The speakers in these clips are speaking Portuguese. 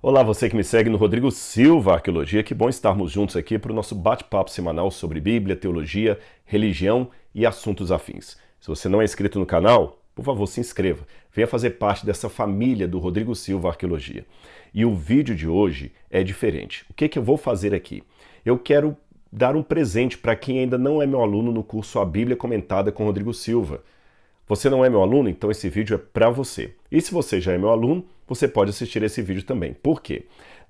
Olá, você que me segue no Rodrigo Silva Arqueologia, que bom estarmos juntos aqui para o nosso bate-papo semanal sobre Bíblia, teologia, religião e assuntos afins. Se você não é inscrito no canal, por favor, se inscreva. Venha fazer parte dessa família do Rodrigo Silva Arqueologia. E o vídeo de hoje é diferente. O que eu vou fazer aqui? Eu quero dar um presente para quem ainda não é meu aluno no curso A Bíblia Comentada com Rodrigo Silva. Você não é meu aluno? Então esse vídeo é para você. E se você já é meu aluno, você pode assistir esse vídeo também. Por quê?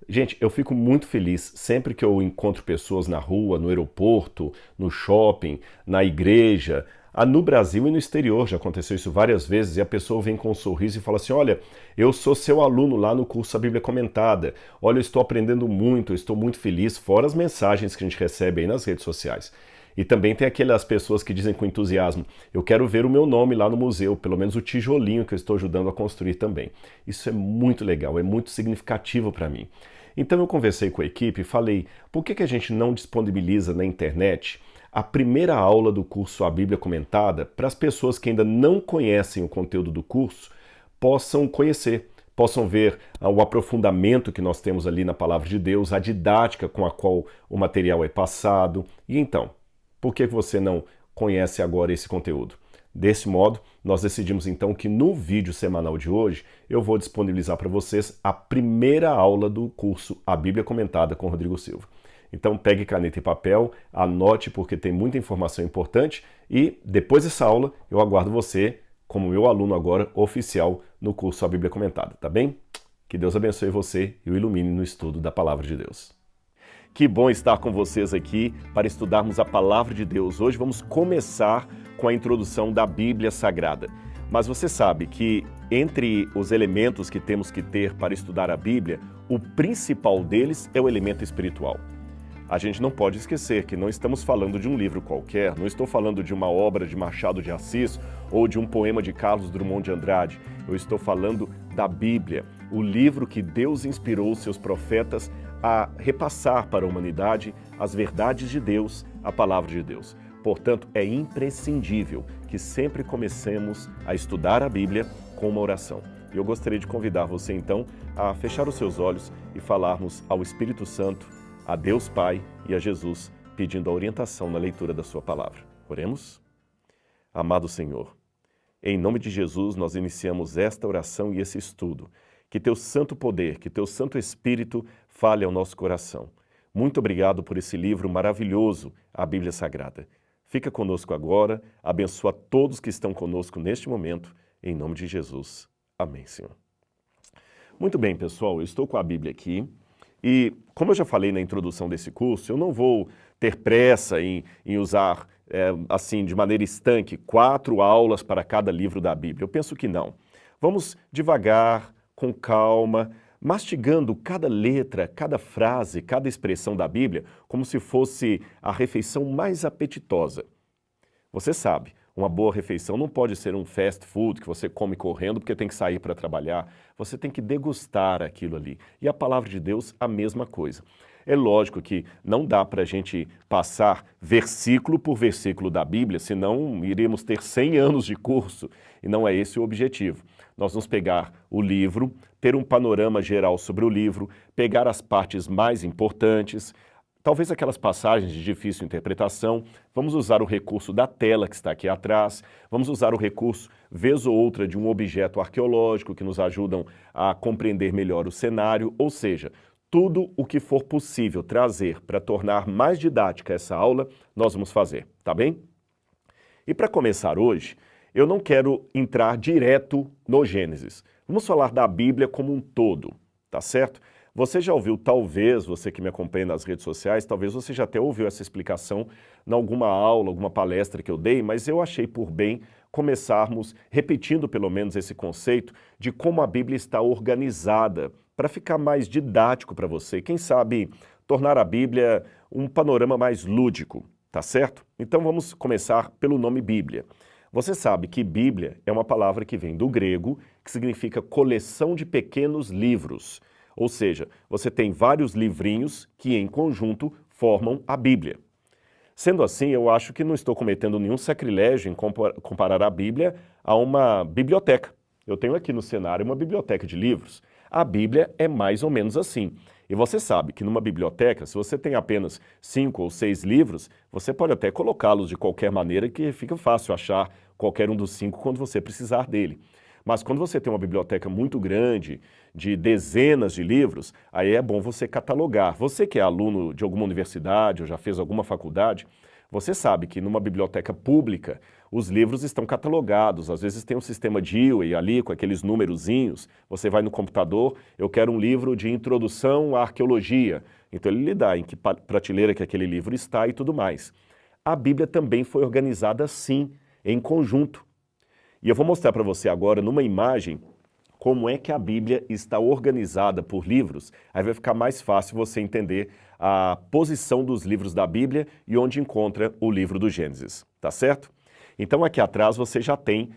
Gente, eu fico muito feliz sempre que eu encontro pessoas na rua, no aeroporto, no shopping, na igreja, no Brasil e no exterior. Já aconteceu isso várias vezes e a pessoa vem com um sorriso e fala assim: olha, eu sou seu aluno lá no curso A Bíblia Comentada. Olha, eu estou aprendendo muito, eu estou muito feliz, fora as mensagens que a gente recebe aí nas redes sociais. E também tem aquelas pessoas que dizem com entusiasmo: eu quero ver o meu nome lá no museu, pelo menos o tijolinho que eu estou ajudando a construir também. Isso é muito legal, é muito significativo para mim. Então eu conversei com a equipe e falei: por que a gente não disponibiliza na internet a primeira aula do curso A Bíblia Comentada para as pessoas que ainda não conhecem o conteúdo do curso possam conhecer? Possam ver o aprofundamento que nós temos ali na Palavra de Deus, a didática com a qual o material é passado. E então, por que você não conhece agora esse conteúdo? Desse modo, nós decidimos então que no vídeo semanal de hoje eu vou disponibilizar para vocês a primeira aula do curso A Bíblia Comentada com Rodrigo Silva. Então pegue caneta e papel, anote porque tem muita informação importante e depois dessa aula eu aguardo você como meu aluno agora oficial no curso A Bíblia Comentada, tá bem? Que Deus abençoe você e o ilumine no estudo da Palavra de Deus. Que bom estar com vocês aqui para estudarmos a Palavra de Deus. Hoje vamos começar com a introdução da Bíblia Sagrada. Mas você sabe que entre os elementos que temos que ter para estudar a Bíblia, o principal deles é o elemento espiritual. A gente não pode esquecer que não estamos falando de um livro qualquer, não estou falando de uma obra de Machado de Assis ou de um poema de Carlos Drummond de Andrade. Eu estou falando da Bíblia, o livro que Deus inspirou seus profetas a repassar para a humanidade as verdades de Deus, a palavra de Deus. Portanto, é imprescindível que sempre comecemos a estudar a Bíblia com uma oração. E eu gostaria de convidar você, então, a fechar os seus olhos e falarmos ao Espírito Santo, a Deus Pai e a Jesus, pedindo a orientação na leitura da sua palavra. Oremos? Amado Senhor, em nome de Jesus nós iniciamos esta oração e esse estudo. Que teu santo poder, que teu santo Espírito fale ao nosso coração. Muito obrigado por esse livro maravilhoso, a Bíblia Sagrada. Fica conosco agora, abençoa todos que estão conosco neste momento, em nome de Jesus. Amém, Senhor. Muito bem, pessoal, eu estou com a Bíblia aqui e, como eu já falei na introdução desse curso, eu não vou ter pressa em usar, assim, de maneira estanque, 4 aulas para cada livro da Bíblia. Eu penso que não. Vamos devagar, com calma, mastigando cada letra, cada frase, cada expressão da Bíblia, como se fosse a refeição mais apetitosa. Você sabe, uma boa refeição não pode ser um fast food que você come correndo porque tem que sair para trabalhar. Você tem que degustar aquilo ali. E a palavra de Deus, a mesma coisa. É lógico que não dá para a gente passar versículo por versículo da Bíblia, senão iremos ter 100 anos de curso, e não é esse o objetivo. Nós vamos pegar o livro, ter um panorama geral sobre o livro, pegar as partes mais importantes, talvez aquelas passagens de difícil interpretação, vamos usar o recurso da tela que está aqui atrás, vamos usar o recurso, vez ou outra, de um objeto arqueológico que nos ajudam a compreender melhor o cenário, ou seja, tudo o que for possível trazer para tornar mais didática essa aula, nós vamos fazer, tá bem? E para começar hoje, eu não quero entrar direto no Gênesis. Vamos falar da Bíblia como um todo, tá certo? Você já ouviu, talvez, você que me acompanha nas redes sociais, talvez você já até ouviu essa explicação em alguma aula, alguma palestra que eu dei, mas eu achei por bem começarmos repetindo pelo menos esse conceito de como a Bíblia está organizada, para ficar mais didático para você, quem sabe tornar a Bíblia um panorama mais lúdico, tá certo? Então vamos começar pelo nome Bíblia. Você sabe que Bíblia é uma palavra que vem do grego, que significa coleção de pequenos livros. Ou seja, você tem vários livrinhos que em conjunto formam a Bíblia. Sendo assim, eu acho que não estou cometendo nenhum sacrilégio em comparar a Bíblia a uma biblioteca. Eu tenho aqui no cenário uma biblioteca de livros. A Bíblia é mais ou menos assim. E você sabe que numa biblioteca, se você tem apenas 5 ou 6 livros, você pode até colocá-los de qualquer maneira que fica fácil achar qualquer um dos 5 quando você precisar dele. Mas quando você tem uma biblioteca muito grande, de dezenas de livros, aí é bom você catalogar. Você que é aluno de alguma universidade ou já fez alguma faculdade, você sabe que numa biblioteca pública os livros estão catalogados, às vezes tem um sistema Dewey ali com aqueles numerozinhos, você vai no computador, eu quero um livro de introdução à arqueologia, então ele lhe dá em que prateleira que aquele livro está e tudo mais. A Bíblia também foi organizada assim, em conjunto. E eu vou mostrar para você agora numa imagem como é que a Bíblia está organizada por livros, aí vai ficar mais fácil você entender a posição dos livros da Bíblia e onde encontra o livro do Gênesis, tá certo? Então aqui atrás você já tem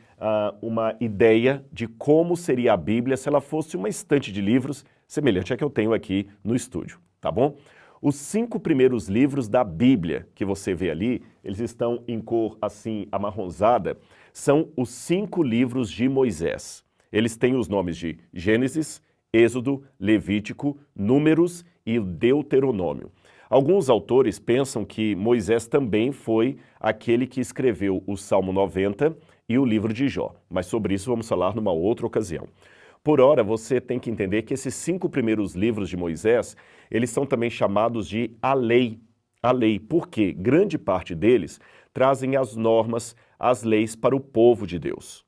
uma ideia de como seria a Bíblia se ela fosse uma estante de livros, semelhante à que eu tenho aqui no estúdio, tá bom? Os 5 primeiros livros da Bíblia que você vê ali, eles estão em cor assim amarronzada, são os 5 livros de Moisés. Eles têm os nomes de Gênesis, Êxodo, Levítico, Números e Deuteronômio. Alguns autores pensam que Moisés também foi aquele que escreveu o Salmo 90 e o livro de Jó, mas sobre isso vamos falar numa outra ocasião. Por ora, você tem que entender que esses 5 primeiros livros de Moisés, eles são também chamados de a lei. A lei, porque grande parte deles trazem as normas, as leis para o povo de Deus.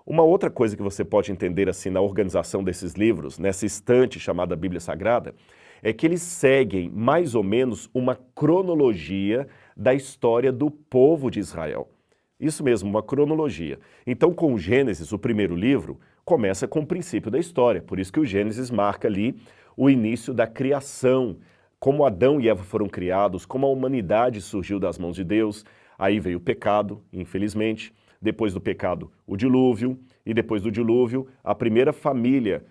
Uma outra coisa que você pode entender assim na organização desses livros, nessa estante chamada Bíblia Sagrada, é que eles seguem mais ou menos uma cronologia da história do povo de Israel. Isso mesmo, uma cronologia. Então, com o Gênesis, o primeiro livro, começa com o princípio da história. Por isso que o Gênesis marca ali o início da criação, como Adão e Eva foram criados, como a humanidade surgiu das mãos de Deus. Aí veio o pecado, infelizmente. Depois do pecado, o dilúvio, e depois do dilúvio, a primeira família,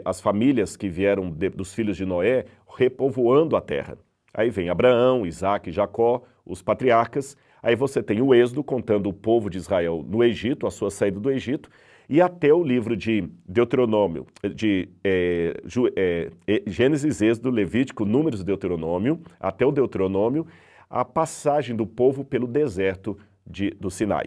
as famílias que vieram dos filhos de Noé, repovoando a terra. Aí vem Abraão, Isaac, Jacó, os patriarcas. Aí você tem o Êxodo, contando o povo de Israel no Egito, a sua saída do Egito, e até o livro de Deuteronômio, Gênesis, Êxodo, Levítico, Números e Deuteronômio, até o Deuteronômio, a passagem do povo pelo deserto do Sinai.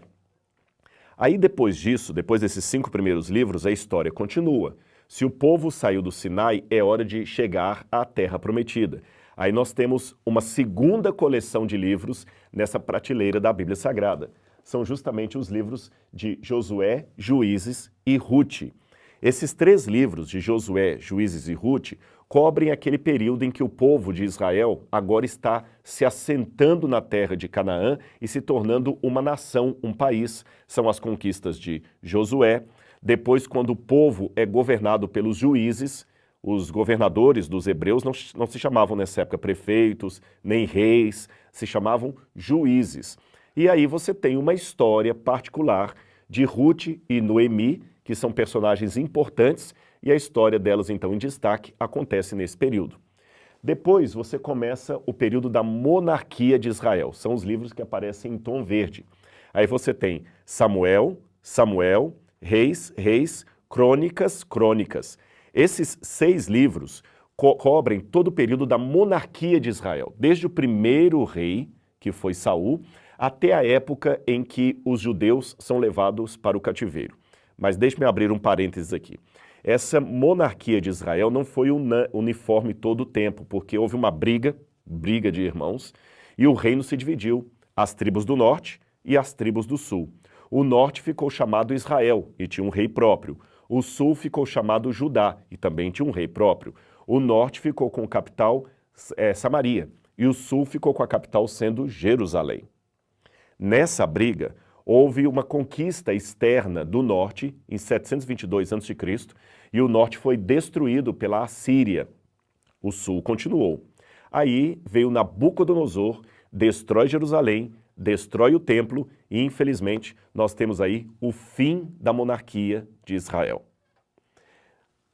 Aí depois disso, depois desses 5 primeiros livros, a história continua. Se o povo saiu do Sinai, é hora de chegar à Terra Prometida. Aí nós temos uma segunda coleção de livros nessa prateleira da Bíblia Sagrada. São justamente os livros de Josué, Juízes e Rute. Esses 3 livros de Josué, Juízes e Rute cobrem aquele período em que o povo de Israel agora está se assentando na terra de Canaã e se tornando uma nação, um país. São as conquistas de Josué. Depois, quando o povo é governado pelos juízes, os governadores dos hebreus não se chamavam nessa época prefeitos, nem reis, se chamavam juízes. E aí você tem uma história particular de Rute e Noemi, que são personagens importantes, e a história delas, então, em destaque, acontece nesse período. Depois, você começa o período da monarquia de Israel. São os livros que aparecem em tom verde. Aí você tem Samuel, Reis, Crônicas. Esses 6 livros cobrem todo o período da monarquia de Israel, desde o primeiro rei, que foi Saul, até a época em que os judeus são levados para o cativeiro. Mas deixe-me abrir um parênteses aqui. Essa monarquia de Israel não foi uniforme todo o tempo, porque houve uma briga de irmãos, e o reino se dividiu, as tribos do norte e as tribos do sul. O norte ficou chamado Israel, e tinha um rei próprio. O sul ficou chamado Judá, e também tinha um rei próprio. O norte ficou com a capital Samaria, e o sul ficou com a capital sendo Jerusalém. Nessa briga, houve uma conquista externa do norte em 722 a.C. e o norte foi destruído pela Assíria. O sul continuou. Aí veio Nabucodonosor, destrói Jerusalém, destrói o templo e, infelizmente, nós temos aí o fim da monarquia de Israel.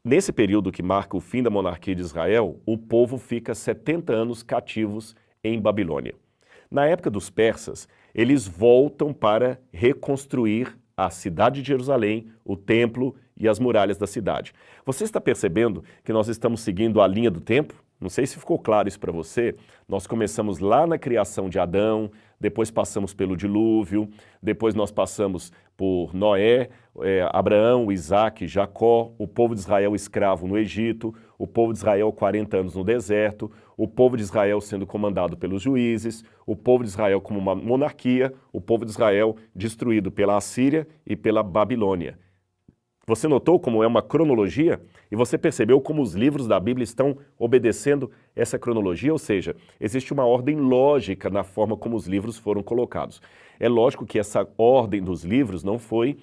Nesse período que marca o fim da monarquia de Israel, o povo fica 70 anos cativos em Babilônia. Na época dos persas, eles voltam para reconstruir a cidade de Jerusalém, o templo e as muralhas da cidade. Você está percebendo que nós estamos seguindo a linha do tempo? Não sei se ficou claro isso para você. Nós começamos lá na criação de Adão, depois passamos pelo dilúvio, depois nós passamos por Noé, Abraão, Isaac, Jacó, o povo de Israel escravo no Egito, o povo de Israel 40 anos no deserto, o povo de Israel sendo comandado pelos juízes, o povo de Israel como uma monarquia, o povo de Israel destruído pela Assíria e pela Babilônia. Você notou como é uma cronologia? E você percebeu como os livros da Bíblia estão obedecendo essa cronologia? Ou seja, existe uma ordem lógica na forma como os livros foram colocados. É lógico que essa ordem dos livros não foi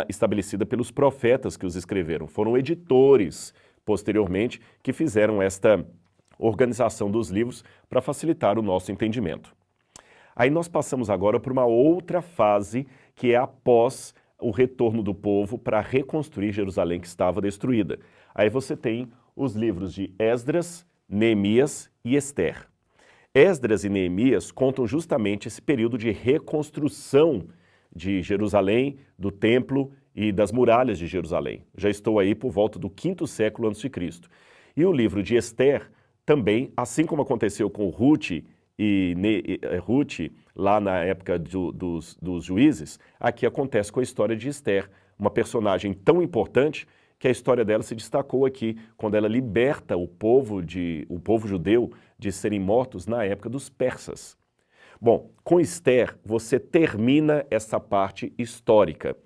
estabelecida pelos profetas que os escreveram. Foram editores, posteriormente, que fizeram esta organização dos livros para facilitar o nosso entendimento. Aí nós passamos agora para uma outra fase, que é após o retorno do povo para reconstruir Jerusalém que estava destruída. Aí você tem os livros de Esdras, Neemias e Ester. Esdras e Neemias contam justamente esse período de reconstrução de Jerusalém, do templo e das muralhas de Jerusalém. Já estou aí por volta do 5º século a.C. E o livro de Ester também, assim como aconteceu com Ruth lá na época dos juízes, aqui acontece com a história de Ester, uma personagem tão importante que a história dela se destacou aqui, quando ela liberta o povo judeu de serem mortos na época dos persas. Bom, com Ester você termina essa parte histórica.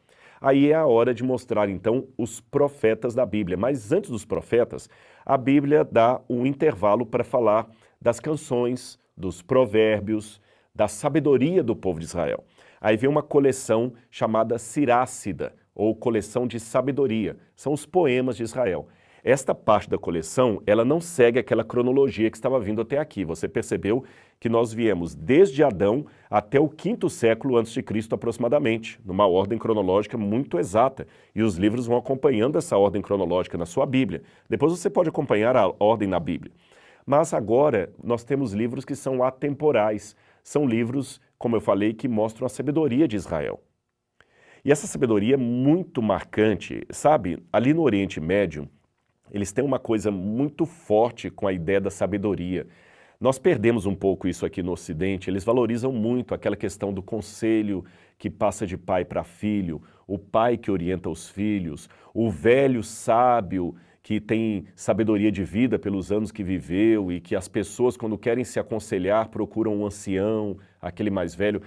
Aí é a hora de mostrar então os profetas da Bíblia, mas antes dos profetas, a Bíblia dá um intervalo para falar das canções, dos provérbios, da sabedoria do povo de Israel. Aí vem uma coleção chamada Sirácida, ou coleção de sabedoria. São os poemas de Israel. Esta parte da coleção, ela não segue aquela cronologia que estava vindo até aqui. Você percebeu que nós viemos desde Adão até o 5º século antes de Cristo aproximadamente, numa ordem cronológica muito exata. E os livros vão acompanhando essa ordem cronológica na sua Bíblia. Depois você pode acompanhar a ordem na Bíblia. Mas agora nós temos livros que são atemporais. São livros, como eu falei, que mostram a sabedoria de Israel. E essa sabedoria é muito marcante, sabe? Ali no Oriente Médio, eles têm uma coisa muito forte com a ideia da sabedoria. Nós perdemos um pouco isso aqui no Ocidente, eles valorizam muito aquela questão do conselho que passa de pai para filho, o pai que orienta os filhos, o velho sábio que tem sabedoria de vida pelos anos que viveu e que as pessoas, quando querem se aconselhar, procuram um ancião, aquele mais velho.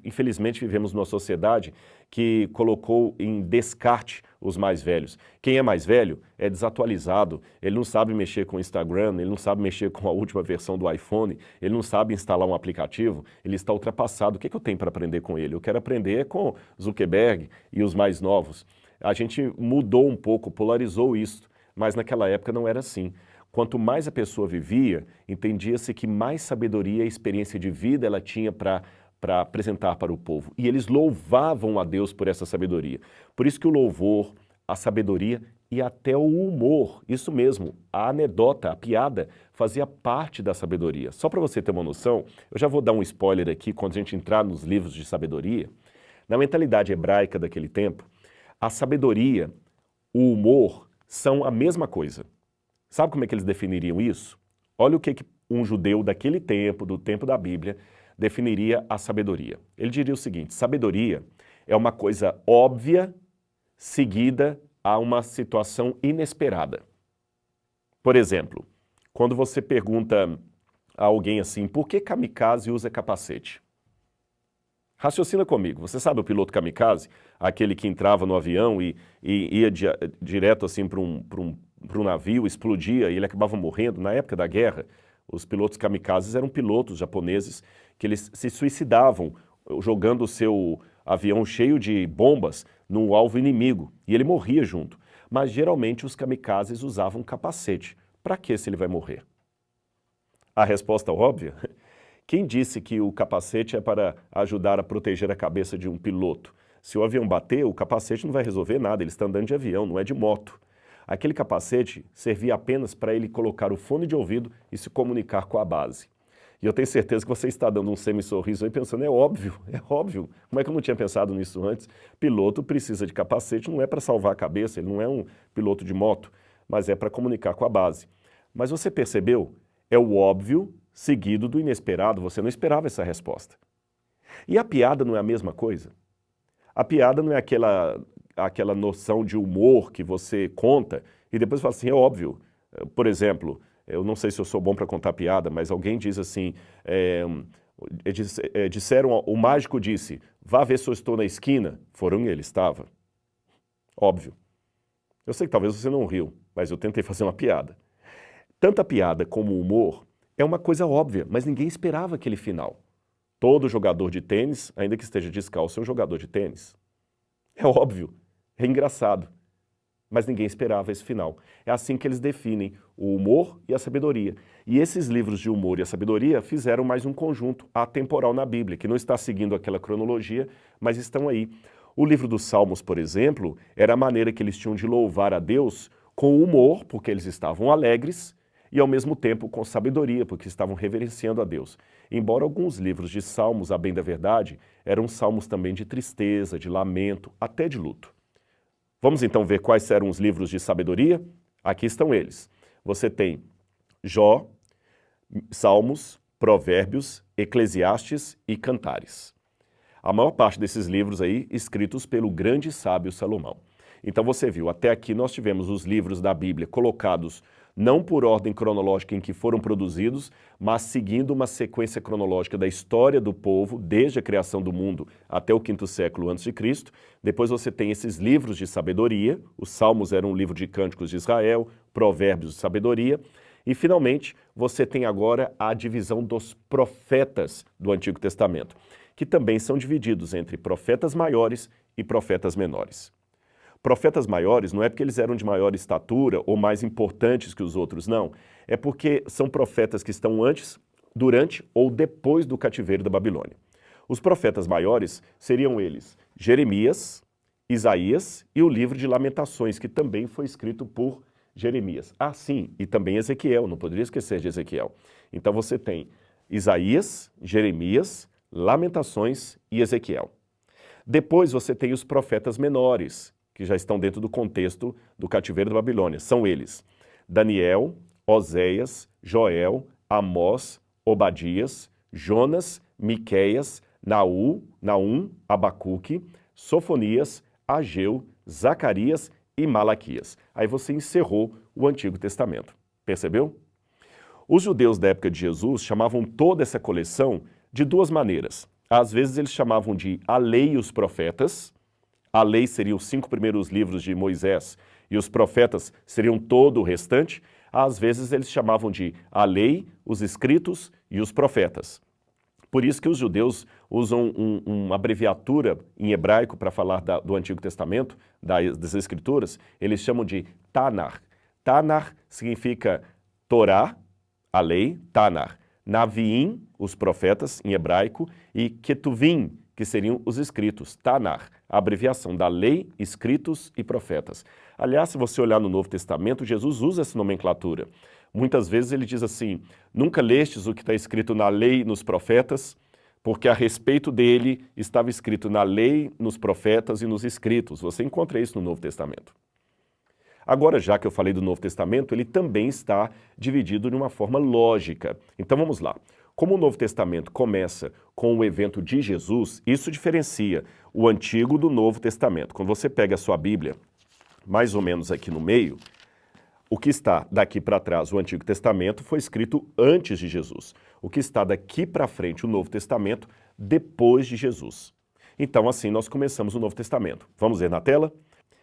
Infelizmente, vivemos numa sociedade que colocou em descarte os mais velhos. Quem é mais velho é desatualizado, ele não sabe mexer com o Instagram, ele não sabe mexer com a última versão do iPhone, ele não sabe instalar um aplicativo, ele está ultrapassado. O que eu tenho para aprender com ele? Eu quero aprender com Zuckerberg e os mais novos. A gente mudou um pouco, polarizou isso. Mas naquela época não era assim. Quanto mais a pessoa vivia, entendia-se que mais sabedoria e experiência de vida ela tinha para apresentar para o povo. E eles louvavam a Deus por essa sabedoria. Por isso que o louvor, a sabedoria e até o humor, isso mesmo, a anedota, a piada, fazia parte da sabedoria. Só para você ter uma noção, eu já vou dar um spoiler aqui quando a gente entrar nos livros de sabedoria. Na mentalidade hebraica daquele tempo, a sabedoria, o humor, são a mesma coisa. Sabe como é que eles definiriam isso? Olha o que um judeu daquele tempo, do tempo da Bíblia, definiria a sabedoria. Ele diria o seguinte: sabedoria é uma coisa óbvia seguida a uma situação inesperada. Por exemplo, quando você pergunta a alguém assim, por que kamikaze usa capacete? Raciocina comigo, você sabe o piloto kamikaze? Aquele que entrava no avião e ia direto assim para um navio, explodia e ele acabava morrendo. Na época da guerra, os pilotos kamikazes eram pilotos japoneses que eles se suicidavam jogando o seu avião cheio de bombas no alvo inimigo e ele morria junto. Mas geralmente os kamikazes usavam capacete. Para que se ele vai morrer? A resposta óbvia? Quem disse que o capacete é para ajudar a proteger a cabeça de um piloto? Se o avião bater, o capacete não vai resolver nada, ele está andando de avião, não é de moto. Aquele capacete servia apenas para ele colocar o fone de ouvido e se comunicar com a base. E eu tenho certeza que você está dando um semi-sorriso aí pensando, é óbvio, é óbvio. Como é que eu não tinha pensado nisso antes? Piloto precisa de capacete, não é para salvar a cabeça, ele não é um piloto de moto, mas é para comunicar com a base. Mas você percebeu? É o óbvio seguido do inesperado, você não esperava essa resposta. E a piada não é a mesma coisa? A piada não é aquela noção de humor que você conta e depois fala assim, é óbvio. Por exemplo, eu não sei se eu sou bom para contar piada, mas alguém diz assim, disseram, o mágico disse, vá ver se eu estou na esquina. Foram e ele estava. Óbvio. Eu sei que talvez você não riu, mas eu tentei fazer uma piada. Tanto a piada como o humor é uma coisa óbvia, mas ninguém esperava aquele final. Todo jogador de tênis, ainda que esteja descalço, é um jogador de tênis. É óbvio, é engraçado, mas ninguém esperava esse final. É assim que eles definem o humor e a sabedoria. E esses livros de humor e a sabedoria fizeram mais um conjunto atemporal na Bíblia, que não está seguindo aquela cronologia, mas estão aí. O livro dos Salmos, por exemplo, era a maneira que eles tinham de louvar a Deus com humor, porque eles estavam alegres, e ao mesmo tempo com sabedoria, porque estavam reverenciando a Deus. Embora alguns livros de salmos, a bem da verdade, eram salmos também de tristeza, de lamento, até de luto. Vamos então ver quais eram os livros de sabedoria? Aqui estão eles. Você tem Jó, Salmos, Provérbios, Eclesiastes e Cantares. A maior parte desses livros aí escritos pelo grande sábio Salomão. Então você viu, até aqui nós tivemos os livros da Bíblia colocados não por ordem cronológica em que foram produzidos, mas seguindo uma sequência cronológica da história do povo, desde a criação do mundo até o 5º século a.C. Depois você tem esses livros de sabedoria, os Salmos eram um livro de cânticos de Israel, Provérbios de sabedoria, e finalmente você tem agora a divisão dos profetas do Antigo Testamento, que também são divididos entre profetas maiores e profetas menores. Profetas maiores não é porque eles eram de maior estatura ou mais importantes que os outros, não. É porque são profetas que estão antes, durante ou depois do cativeiro da Babilônia. Os profetas maiores seriam eles Jeremias, Isaías e o livro de Lamentações, que também foi escrito por Jeremias. Ah, sim, e também Ezequiel, não poderia esquecer de Ezequiel. Então você tem Isaías, Jeremias, Lamentações e Ezequiel. Depois você tem os profetas menores, que já estão dentro do contexto do cativeiro da Babilônia. São eles: Daniel, Oséias, Joel, Amós, Obadias, Jonas, Miqueias, Naum, Abacuque, Sofonias, Ageu, Zacarias e Malaquias. Aí você encerrou o Antigo Testamento. Percebeu? Os judeus da época de Jesus chamavam toda essa coleção de duas maneiras. Às vezes eles chamavam de a lei e os profetas. A lei seria os 5 primeiros livros de Moisés e os profetas seriam todo o restante. Às vezes eles chamavam de a lei, os escritos e os profetas. Por isso que os judeus usam uma abreviatura em hebraico para falar do Antigo Testamento, das Escrituras. Eles chamam de Tanar. Tanar significa Torá, a lei, Tanar. Naviim, os profetas em hebraico, e Ketuvim, que seriam os escritos, Tanar, a abreviação da lei, escritos e profetas. Aliás, se você olhar no Novo Testamento, Jesus usa essa nomenclatura. Muitas vezes ele diz assim, nunca lestes o que está escrito na lei e nos profetas, porque a respeito dele estava escrito na lei, nos profetas e nos escritos. Você encontra isso no Novo Testamento. Agora, já que eu falei do Novo Testamento, ele também está dividido de uma forma lógica. Então vamos lá. Como o Novo Testamento começa com o evento de Jesus, isso diferencia o Antigo do Novo Testamento. Quando você pega a sua Bíblia, mais ou menos aqui no meio, o que está daqui para trás, o Antigo Testamento, foi escrito antes de Jesus. O que está daqui para frente, o Novo Testamento, depois de Jesus. Então, assim, nós começamos o Novo Testamento. Vamos ver na tela?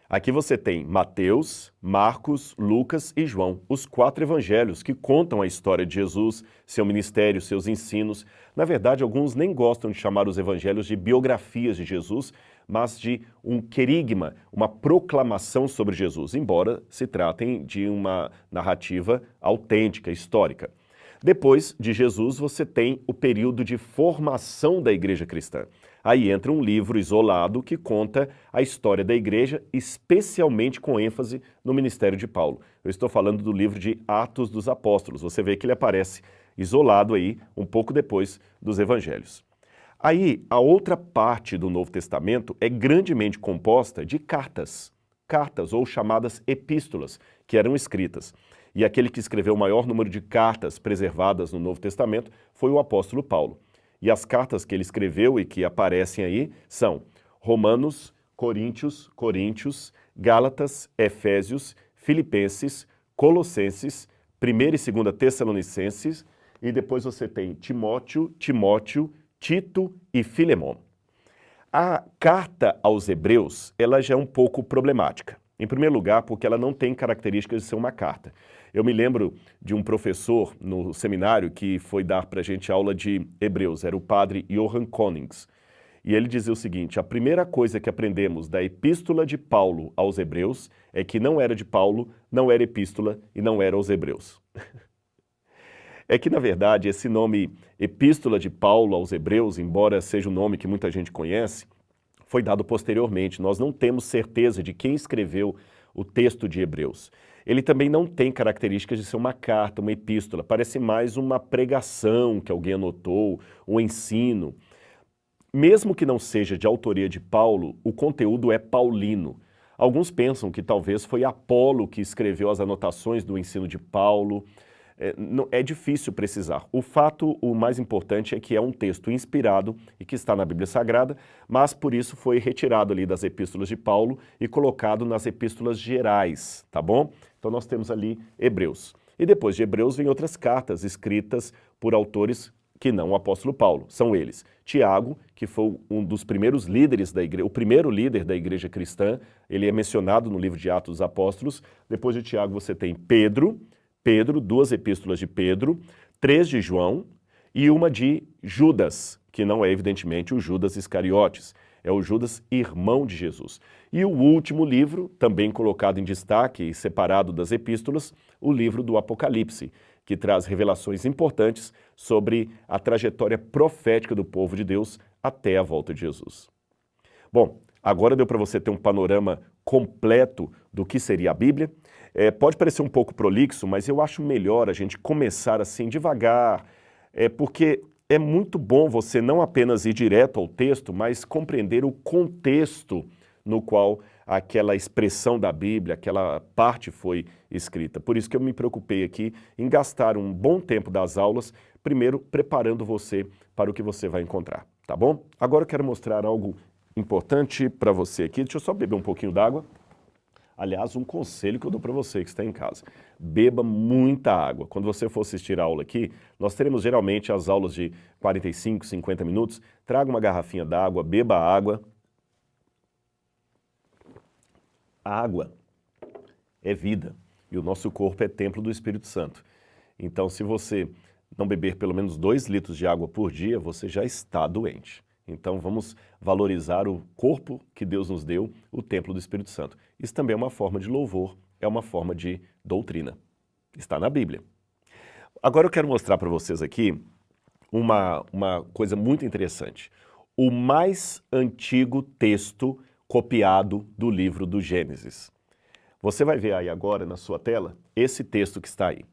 Aqui você tem Mateus, Marcos, Lucas e João, os 4 evangelhos que contam a história de Jesus, seu ministério, seus ensinos. Na verdade, alguns nem gostam de chamar os evangelhos de biografias de Jesus, mas de um querigma, uma proclamação sobre Jesus, embora se tratem de uma narrativa autêntica, histórica. Depois de Jesus, você tem o período de formação da igreja cristã. Aí entra um livro isolado que conta a história da igreja, especialmente com ênfase no ministério de Paulo. Eu estou falando do livro de Atos dos Apóstolos. Você vê que ele aparece isolado aí um pouco depois dos evangelhos. Aí, a outra parte do Novo Testamento é grandemente composta de cartas, cartas ou chamadas epístolas, que eram escritas. E aquele que escreveu o maior número de cartas preservadas no Novo Testamento foi o apóstolo Paulo. E as cartas que ele escreveu e que aparecem aí são Romanos, Coríntios, Gálatas, Efésios, Filipenses, Colossenses, 1ª e 2ª Tessalonicenses, e depois você tem Timóteo, Tito e Filemon. A carta aos Hebreus, ela já é um pouco problemática. Em primeiro lugar, porque ela não tem características de ser uma carta. Eu me lembro de um professor no seminário que foi dar para a gente aula de Hebreus, era o padre Johann Konings. E ele dizia o seguinte: a primeira coisa que aprendemos da epístola de Paulo aos Hebreus é que não era de Paulo, não era epístola e não era aos Hebreus. É que, na verdade, esse nome Epístola de Paulo aos Hebreus, embora seja um nome que muita gente conhece, foi dado posteriormente. Nós não temos certeza de quem escreveu o texto de Hebreus. Ele também não tem características de ser uma carta, uma epístola. Parece mais uma pregação que alguém anotou, um ensino. Mesmo que não seja de autoria de Paulo, o conteúdo é paulino. Alguns pensam que talvez foi Apolo que escreveu as anotações do ensino de Paulo. É difícil precisar. O mais importante é que é um texto inspirado e que está na Bíblia Sagrada, mas por isso foi retirado ali das epístolas de Paulo e colocado nas epístolas gerais, tá bom? Então nós temos ali Hebreus. E depois de Hebreus vem outras cartas escritas por autores que não o apóstolo Paulo. São eles: Tiago, que foi um dos primeiros líderes da igreja, o primeiro líder da igreja cristã, ele é mencionado no livro de Atos dos Apóstolos. Depois de Tiago você tem Pedro, 2 epístolas de Pedro, 3 de João e uma de Judas, que não é evidentemente o Judas Iscariotes, é o Judas irmão de Jesus. E o último livro, também colocado em destaque e separado das epístolas, o livro do Apocalipse, que traz revelações importantes sobre a trajetória profética do povo de Deus até a volta de Jesus. Bom, agora deu para você ter um panorama completo do que seria a Bíblia. Pode parecer um pouco prolixo, mas eu acho melhor a gente começar assim devagar, porque é muito bom você não apenas ir direto ao texto, mas compreender o contexto no qual aquela expressão da Bíblia, aquela parte foi escrita. Por isso que eu me preocupei aqui em gastar um bom tempo das aulas, primeiro preparando você para o que você vai encontrar, tá bom? Agora eu quero mostrar algo importante para você aqui. Deixa eu só beber um pouquinho d'água. Aliás, um conselho que eu dou para você que está em casa: beba muita água. Quando você for assistir a aula aqui, nós teremos geralmente as aulas de 45, 50 minutos. Traga uma garrafinha d'água, beba água. A água é vida e o nosso corpo é templo do Espírito Santo. Então, se você não beber pelo menos 2 litros de água por dia, você já está doente. Então vamos valorizar o corpo que Deus nos deu, o templo do Espírito Santo. Isso também é uma forma de louvor, é uma forma de doutrina. Está na Bíblia. Agora eu quero mostrar para vocês aqui uma coisa muito interessante. O mais antigo texto copiado do livro do Gênesis. Você vai ver aí agora na sua tela esse texto que está aí.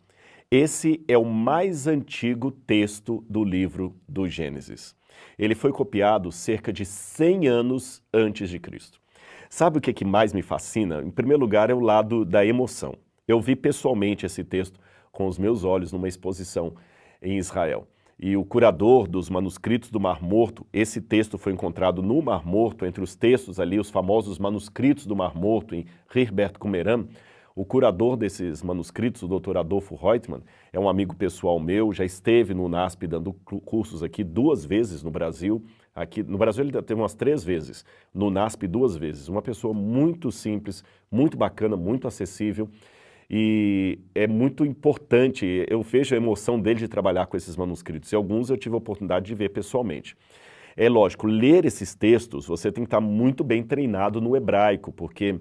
Esse é o mais antigo texto do livro do Gênesis. Ele foi copiado cerca de 100 anos antes de Cristo. Sabe o que mais me fascina? Em primeiro lugar é o lado da emoção. Eu vi pessoalmente esse texto com os meus olhos numa exposição em Israel. E o curador dos manuscritos do Mar Morto, esse texto foi encontrado no Mar Morto, entre os textos ali, os famosos manuscritos do Mar Morto, em Herbert Qumran. O curador desses manuscritos, o Dr. Adolfo Reutemann, é um amigo pessoal meu, já esteve no UNASP dando cursos aqui 2 vezes no Brasil. Aqui no Brasil ele teve umas 3 vezes, no UNASP 2 vezes. Uma pessoa muito simples, muito bacana, muito acessível. E é muito importante, eu vejo a emoção dele de trabalhar com esses manuscritos. E alguns eu tive a oportunidade de ver pessoalmente. É lógico, ler esses textos, você tem que estar muito bem treinado no hebraico, porque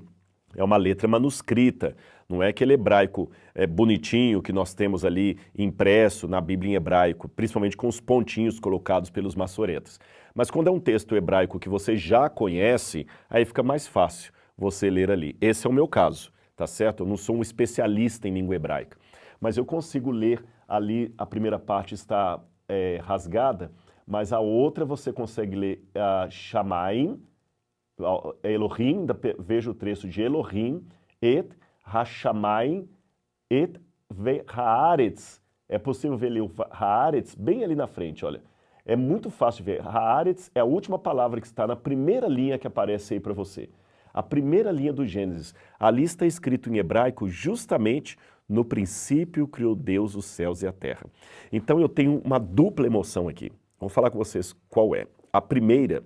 é uma letra manuscrita, não é aquele hebraico bonitinho que nós temos ali impresso na Bíblia em hebraico, principalmente com os pontinhos colocados pelos maçoretas. Mas quando é um texto hebraico que você já conhece, aí fica mais fácil você ler ali. Esse é o meu caso, tá certo? Eu não sou um especialista em língua hebraica. mas eu consigo ler ali, a primeira parte está rasgada, mas a outra você consegue ler Shamayim, Elohim, veja o trecho de Elohim, et Hashamayim, et Haaretz. É possível ver ali o Haaretz bem ali na frente, olha. É muito fácil de ver. Haaretz é a última palavra que está na primeira linha que aparece aí para você. A primeira linha do Gênesis. Ali está escrito em hebraico justamente: no princípio criou Deus os céus e a terra. Então eu tenho uma dupla emoção aqui. Vou falar com vocês qual é. A primeira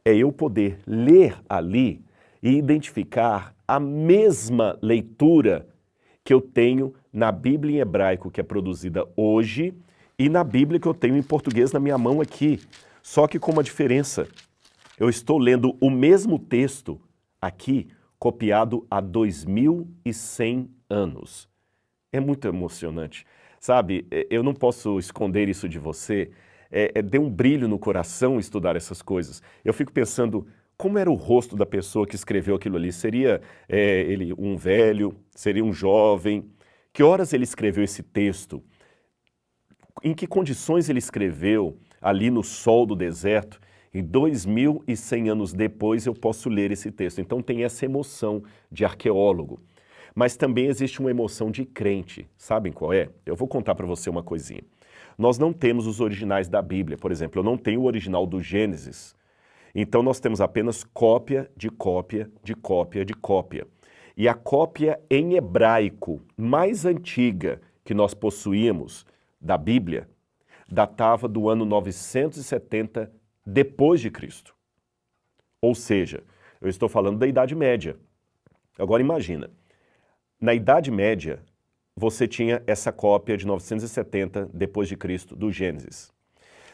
é eu poder ler ali e identificar a mesma leitura que eu tenho na Bíblia em hebraico que é produzida hoje e na Bíblia que eu tenho em português na minha mão aqui. Só que com uma diferença. Eu estou lendo o mesmo texto aqui, copiado há 2100 anos. É muito emocionante. Sabe, eu não posso esconder isso de você. Deu um brilho no coração estudar essas coisas. Eu fico pensando, como era o rosto da pessoa que escreveu aquilo ali? Seria ele um velho? Seria um jovem? Que horas ele escreveu esse texto? Em que condições ele escreveu ali no sol do deserto? E 2100 anos depois eu posso ler esse texto. Então tem essa emoção de arqueólogo. Mas também existe uma emoção de crente. Sabem qual é? Eu vou contar para você uma coisinha. Nós não temos os originais da Bíblia. Por exemplo, eu não tenho o original do Gênesis. Então nós temos apenas cópia de cópia de cópia de cópia. E a cópia em hebraico mais antiga que nós possuímos da Bíblia datava do ano 970 depois de Cristo. Ou seja, eu estou falando da Idade Média. Agora imagina, na Idade Média você tinha essa cópia de 970 depois de Cristo do Gênesis.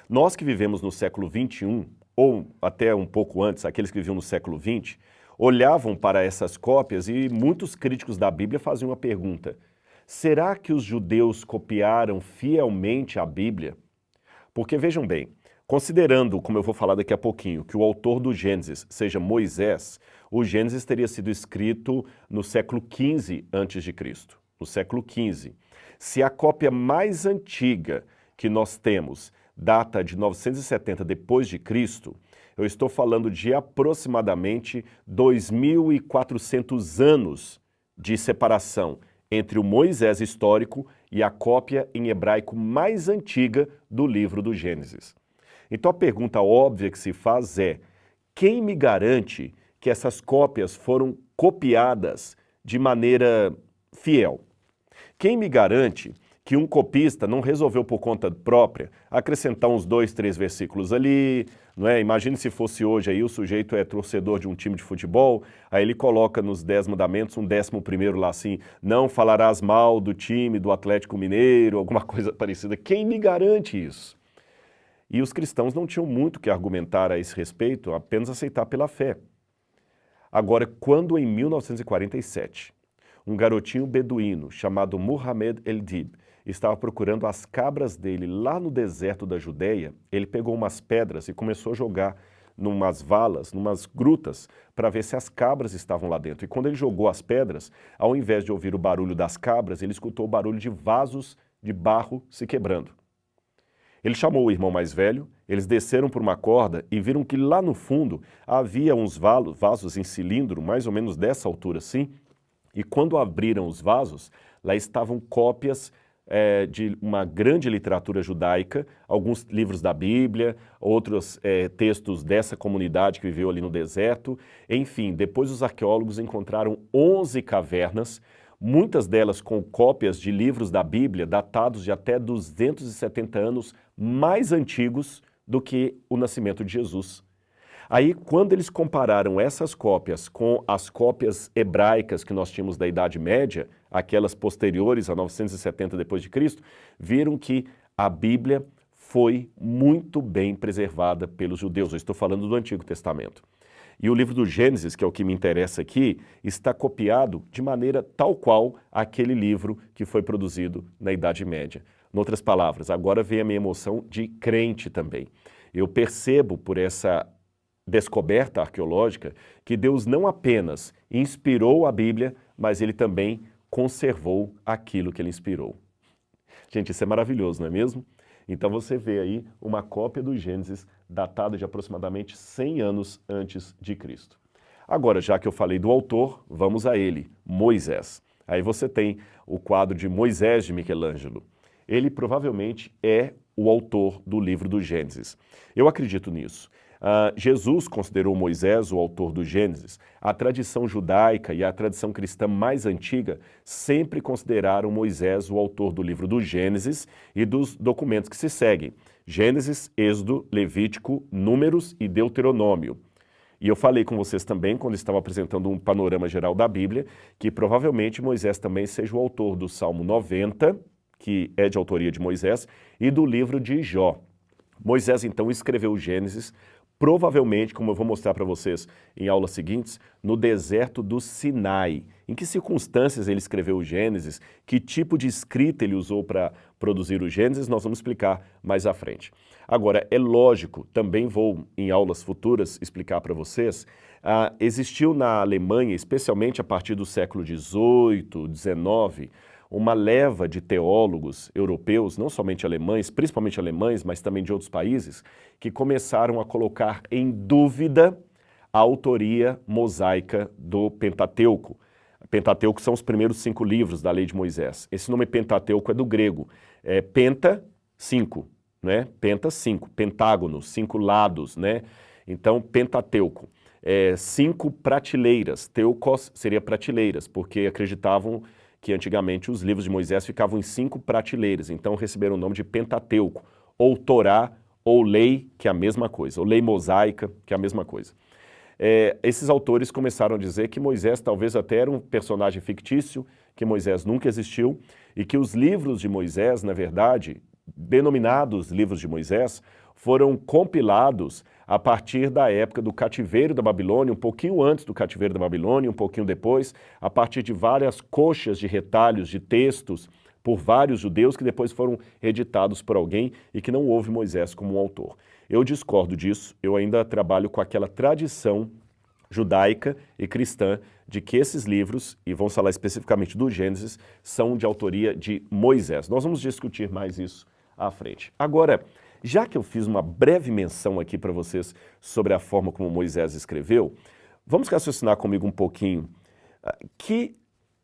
Nós que vivemos no século 21, ou até um pouco antes, aqueles que viviam no século 20, olhavam para essas cópias e muitos críticos da Bíblia faziam uma pergunta: será que os judeus copiaram fielmente a Bíblia? Porque vejam bem, considerando, como eu vou falar daqui a pouquinho, que o autor do Gênesis seja Moisés, o Gênesis teria sido escrito no século XV a.C., no século XV. Se a cópia mais antiga que nós temos data de 970 depois de Cristo, eu estou falando de aproximadamente 2.400 anos de separação entre o Moisés histórico e a cópia em hebraico mais antiga do livro do Gênesis. Então a pergunta óbvia que se faz é: quem me garante que essas cópias foram copiadas de maneira fiel? Quem me garante que um copista não resolveu por conta própria acrescentar uns 2, 3 versículos ali, não é? Imagine se fosse hoje aí, o sujeito é torcedor de um time de futebol, aí ele coloca nos 10 mandamentos um 11º lá assim: não falarás mal do time do Atlético Mineiro, alguma coisa parecida. Quem me garante isso? E os cristãos não tinham muito que argumentar a esse respeito, apenas aceitar pela fé. Agora, quando em 1947, um garotinho beduíno chamado Muhammad El-Dib estava procurando as cabras dele lá no deserto da Judéia, ele pegou umas pedras e começou a jogar numas valas, numas grutas, para ver se as cabras estavam lá dentro. E quando ele jogou as pedras, ao invés de ouvir o barulho das cabras, ele escutou o barulho de vasos de barro se quebrando. Ele chamou o irmão mais velho, eles desceram por uma corda e viram que lá no fundo havia uns vasos em cilindro, mais ou menos dessa altura assim, e quando abriram os vasos, lá estavam cópias de uma grande literatura judaica, alguns livros da Bíblia, outros textos dessa comunidade que viveu ali no deserto. Enfim, depois os arqueólogos encontraram 11 cavernas, muitas delas com cópias de livros da Bíblia datados de até 270 anos mais antigos do que o nascimento de Jesus. Aí, quando eles compararam essas cópias com as cópias hebraicas que nós tínhamos da Idade Média, aquelas posteriores a 970 depois de Cristo, viram que a Bíblia foi muito bem preservada pelos judeus. Eu estou falando do Antigo Testamento. E o livro do Gênesis, que é o que me interessa aqui, está copiado de maneira tal qual aquele livro que foi produzido na Idade Média. Em outras palavras, agora vem a minha emoção de crente também. Eu percebo por essa descoberta arqueológica que Deus não apenas inspirou a Bíblia, mas Ele também conservou aquilo que Ele inspirou. Gente, isso é maravilhoso, não é mesmo? Então você vê aí uma cópia do Gênesis datada de aproximadamente 100 anos antes de Cristo. Agora, já que eu falei do autor, vamos a ele, Moisés. Aí você tem o quadro de Moisés de Michelangelo. Ele provavelmente é o autor do livro do Gênesis. Eu acredito nisso. Jesus considerou Moisés o autor do Gênesis. A tradição judaica e a tradição cristã mais antiga sempre consideraram Moisés o autor do livro do Gênesis e dos documentos que se seguem. Gênesis, Êxodo, Levítico, Números e Deuteronômio. E eu falei com vocês também, quando estava apresentando um panorama geral da Bíblia, que provavelmente Moisés também seja o autor do Salmo 90, que é de autoria de Moisés, e do livro de Jó. Moisés, então, escreveu o Gênesis, provavelmente, como eu vou mostrar para vocês em aulas seguintes, no deserto do Sinai. Em que circunstâncias ele escreveu o Gênesis, que tipo de escrita ele usou para produzir o Gênesis, nós vamos explicar mais à frente. Agora, é lógico, também vou em aulas futuras explicar para vocês, existiu na Alemanha, especialmente a partir do século XVIII, XIX, uma leva de teólogos europeus, não somente alemães, principalmente alemães, mas também de outros países, que começaram a colocar em dúvida a autoria mosaica do Pentateuco. Pentateuco são os primeiros 5 livros da lei de Moisés. Esse nome Pentateuco é do grego. Penta, 5, né? Penta, 5. Pentágono, 5 lados, né? Então, Pentateuco. 5 prateleiras. Teukos seria prateleiras, porque acreditavam que antigamente os livros de Moisés ficavam em 5 prateleiras, então receberam o nome de Pentateuco, ou Torá, ou lei, que é a mesma coisa, ou lei mosaica, que é a mesma coisa. Esses autores começaram a dizer que Moisés talvez até era um personagem fictício, que Moisés nunca existiu, e que os livros de Moisés, na verdade, denominados livros de Moisés, foram compilados a partir da época do cativeiro da Babilônia, um pouquinho antes do cativeiro da Babilônia, um pouquinho depois, a partir de várias coxas de retalhos de textos por vários judeus que depois foram editados por alguém e que não houve Moisés como um autor. Eu discordo disso, eu ainda trabalho com aquela tradição judaica e cristã de que esses livros, e vamos falar especificamente do Gênesis, são de autoria de Moisés. Nós vamos discutir mais isso à frente. Agora, já que eu fiz uma breve menção aqui para vocês sobre a forma como Moisés escreveu, vamos raciocinar comigo um pouquinho. Que